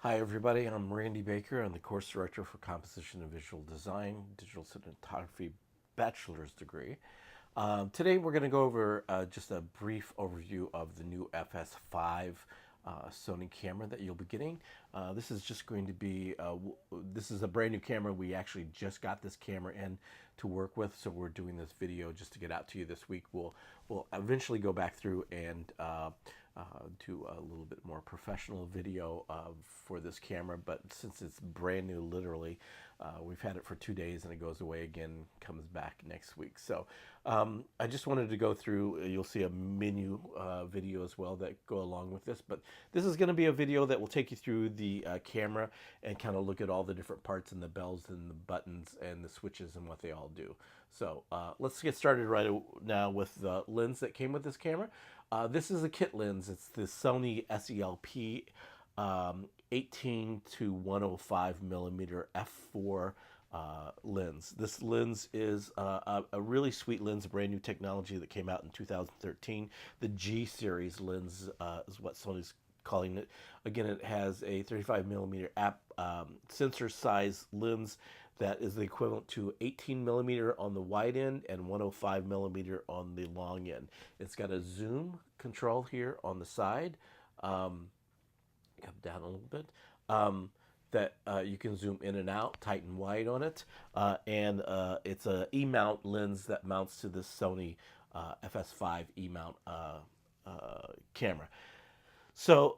Hi everybody, I'm Randy Baker. I'm the course director for Composition and Visual Design, Digital Cinematography Bachelor's degree. Today we're going to go over just a brief overview of the new FS5 Sony camera that you'll be getting. This is just going to be, this is a brand new camera. We actually just got this camera in to work with, so we're doing this video just to get out to you this week. We'll eventually go back through and do a little bit more professional video for this camera, but since it's brand new, literally, we've had it for 2 days and it goes away again, comes back next week. So I just wanted to go through, you'll see a menu video as well that go along with this, but this is going to be a video that will take you through the camera and kind of look at all the different parts and the bells and the buttons and the switches and what they all do. So let's get started right now with the lens that came with this camera. This is a kit lens. It's the Sony SELP 18 to 105 millimeter f4 lens. This lens is a really sweet lens, a brand new technology that came out in 2013. The G series lens is what Sony's calling it. Again, it has a 35 millimeter sensor size lens that is the equivalent to 18 millimeter on the wide end and 105 millimeter on the long end. It's got a zoom control here on the side. Come down a little bit. That you can zoom in and out, tight and wide on it. And it's a E-mount lens that mounts to this Sony FS5 E-mount camera. So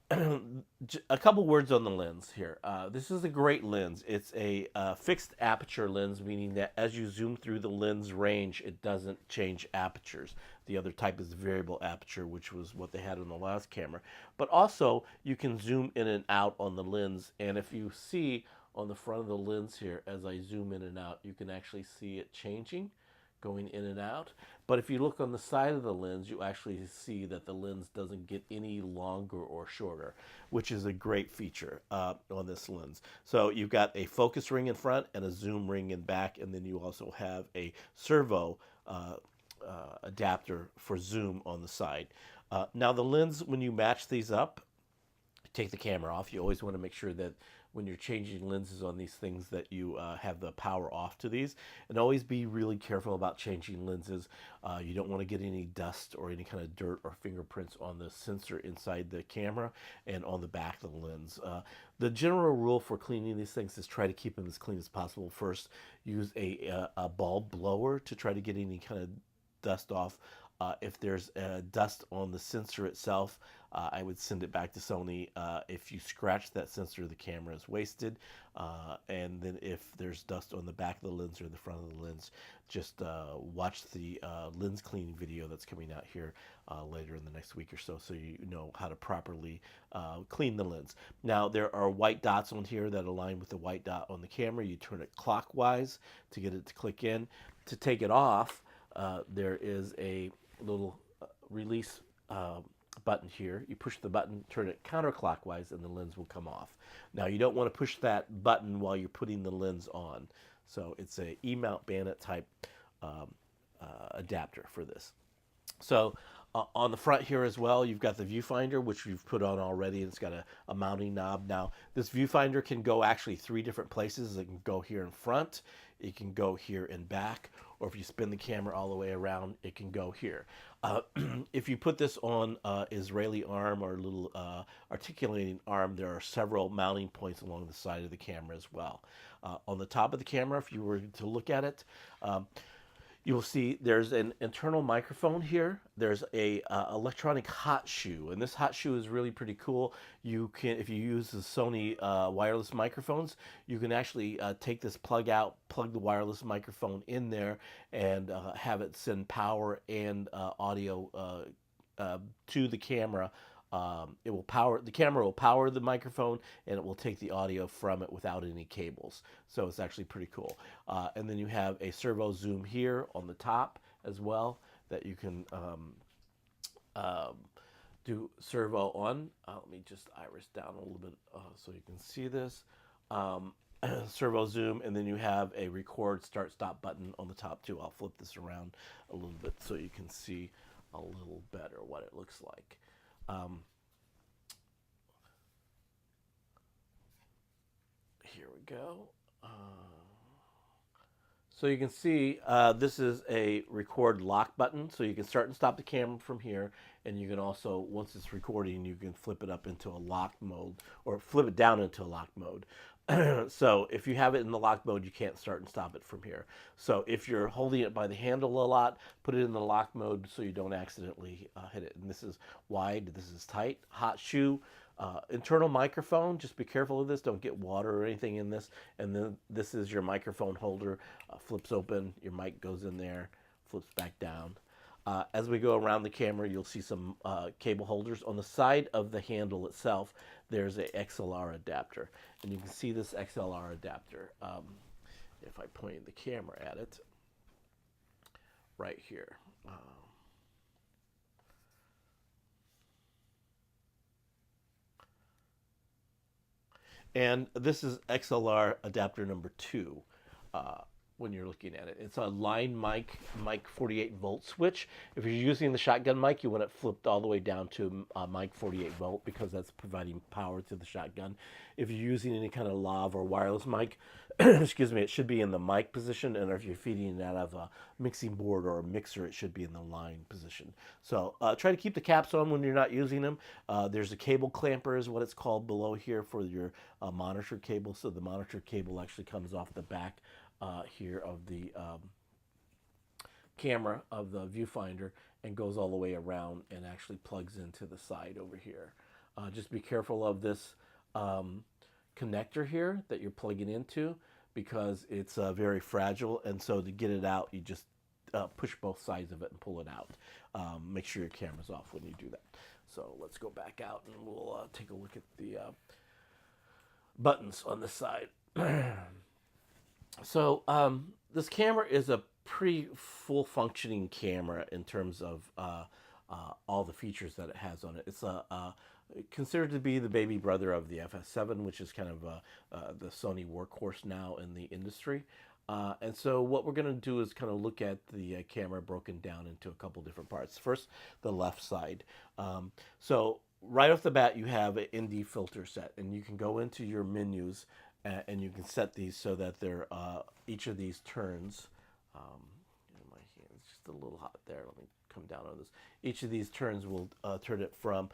a couple words on the lens here. This is a great lens. It's a fixed aperture lens, meaning that as you zoom through the lens range, it doesn't change apertures. The other type is variable aperture, which was what they had on the last camera. But also, you can zoom in and out on the lens. And if you see on the front of the lens here, as I zoom in and out, you can actually see it changing, going in and out. But if you look on the side of the lens, you actually see that the lens doesn't get any longer or shorter, which is a great feature on this lens. So you've got a focus ring in front and a zoom ring in back, and then you also have a servo adapter for zoom on the side. Now the lens, when you match these up, take the camera off. You always want to make sure that when you're changing lenses on these things that you have the power off to these, and always be really careful about changing lenses. You don't want to get any dust or any kind of dirt or fingerprints on the sensor inside the camera and on the back of the lens. The general rule for cleaning these things is try to keep them as clean as possible. First, use a bulb blower to try to get any kind of dust off. If there's dust on the sensor itself, I would send it back to Sony. If you scratch that sensor, the camera is wasted. And then if there's dust on the back of the lens or the front of the lens, just watch the lens cleaning video that's coming out here later in the next week or so, so you know how to properly clean the lens. Now, there are white dots on here that align with the white dot on the camera. You turn it clockwise to get it to click in. To take it off, there is a little release button here. You push the button, turn it counterclockwise, and the lens will come off. Now, you don't want to push that button while you're putting the lens on. So it's a E-mount bayonet type adapter for this. So on the front here as well, you've got the viewfinder, which we've put on already. It's got a mounting knob. Now, this viewfinder can go actually 3 different places. It can go here in front, it can go here in back, or if you spin the camera all the way around, it can go here. If you put this on Israeli arm or little articulating arm, there are several mounting points along the side of the camera as well. On the top of the camera, if you were to look at it, you will see there's an internal microphone here. There's a electronic hot shoe, and this hot shoe is really pretty cool. You can, if you use the Sony wireless microphones, you can actually take this plug out, plug the wireless microphone in there, and have it send power and audio to the camera. It will power the camera, will power the microphone, and it will take the audio from it without any cables. So it's actually pretty cool. And then you have a servo zoom here on the top as well that you can do servo on. Let me just iris down a little bit so you can see this. Servo zoom, and then you have a record start stop button on the top too. I'll flip this around a little bit so you can see a little better what it looks like. go. So you can see this is a record lock button, so you can start and stop the camera from here, and you can also, once it's recording, you can flip it up into a lock mode, or flip it down into a lock mode. So if you have it in the lock mode, you can't start and stop it from here. So if you're holding it by the handle a lot, put it in the lock mode so you don't accidentally hit it. And this is wide, this is tight, hot shoe. Internal microphone, just be careful of this, don't get water or anything in this. And then this is your microphone holder, flips open, your mic goes in there, flips back down. As we go around the camera, you'll see some cable holders. On the side of the handle itself, there's a XLR adapter. And you can see this XLR adapter, if I point the camera at it, right here. And this is XLR adapter number 2 when you're looking at it. It's a line mic 48 volt switch. If you're using the shotgun mic, you want it flipped all the way down to mic 48 volt because that's providing power to the shotgun. If you're using any kind of lav or wireless mic, excuse me, it should be in the mic position, and if you're feeding it out of a mixing board or a mixer, it should be in the line position. So try to keep the caps on when you're not using them. There's a cable clamper is what it's called below here for your monitor cable. So the monitor cable actually comes off the back here of the camera of the viewfinder and goes all the way around and actually plugs into the side over here. Just be careful of this connector here that you're plugging into because it's very fragile, and so to get it out you just push both sides of it and pull it out. Make sure your camera's off when you do that. So let's go back out and we'll take a look at the buttons on this side. So this camera is a pretty full functioning camera in terms of all the features that it has on it. It's considered to be the baby brother of the FS7, which is kind of the Sony workhorse now in the industry. And so what we're going to do is kind of look at the camera broken down into a couple different parts. First, the left side. So right off the bat, you have an ND filter set, and you can go into your menus and you can set these so that they're each of these turns. My hand's just a little hot there. Let me come down on this. Each of these turns will turn it from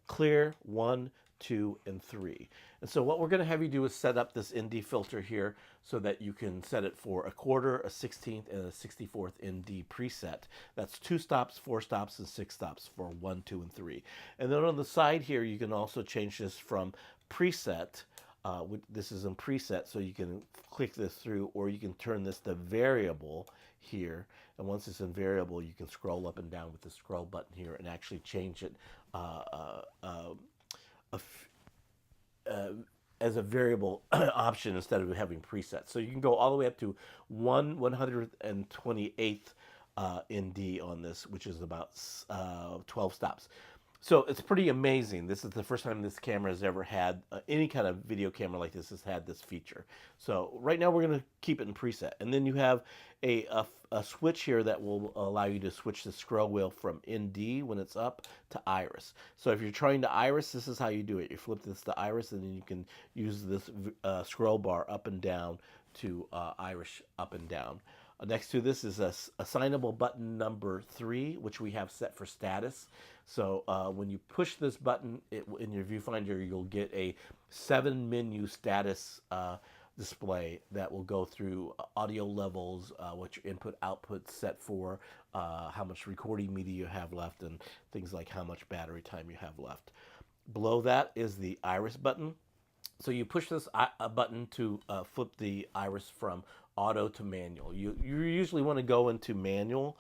clear, 1, 2, and 3. And so what we're going to have you do is set up this ND filter here so that you can set it for a quarter, a 16th, and a 64th ND preset. That's 2 stops, 4 stops, and 6 stops for 1, 2, and 3. And then on the side here, you can also change this from preset. This is in preset, so you can click this through, or you can turn this to variable here. And once it's in variable, you can scroll up and down with the scroll button here and actually change it as a variable option instead of having presets. So you can go all the way up to 1/128th ND on this, which is about 12 stops. So it's pretty amazing. This is the first time this camera has ever had, any kind of video camera like this has had this feature. So right now we're going to keep it in preset. And then you have a switch here that will allow you to switch the scroll wheel from ND when it's up to iris. So if you're trying to iris, this is how you do it. You flip this to iris, and then you can use this scroll bar up and down to iris up and down. Next to this is a assignable button number 3, which we have set for status. So when you push this button in your viewfinder, you'll get a 7-menu status display that will go through audio levels, what your input-output set for, how much recording media you have left, and things like how much battery time you have left. Below that is the iris button. So you push this button to flip the iris from auto to manual. You usually want to go into manual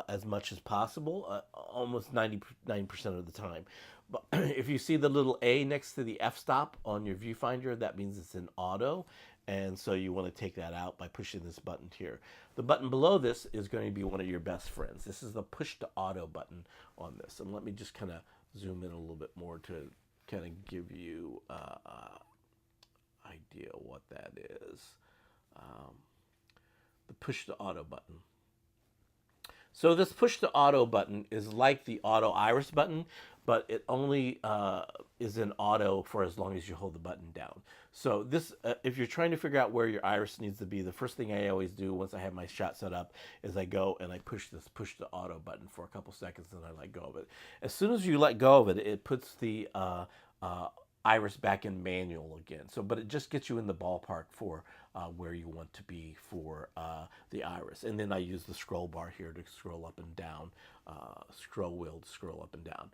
as much as possible, almost 99% of the time. But if you see the little A next to the f-stop on your viewfinder, that means it's in auto, and so you want to take that out by pushing this button here. The button below this is going to be one of your best friends. This is the push to auto button on this, and let me just kind of zoom in a little bit more to kind of give you idea what that is. The push to auto button. So this push to auto button is like the auto iris button, but it only is in auto for as long as you hold the button down. So this, if you're trying to figure out where your iris needs to be, the first thing I always do once I have my shot set up is I go and I push this push to auto button for a couple seconds, and I let go of it. As soon as you let go of it, it puts the uh, iris back in manual again. So, but it just gets you in the ballpark for where you want to be for the iris. And then I use the scroll bar here to scroll up and down, scroll wheel to scroll up and down.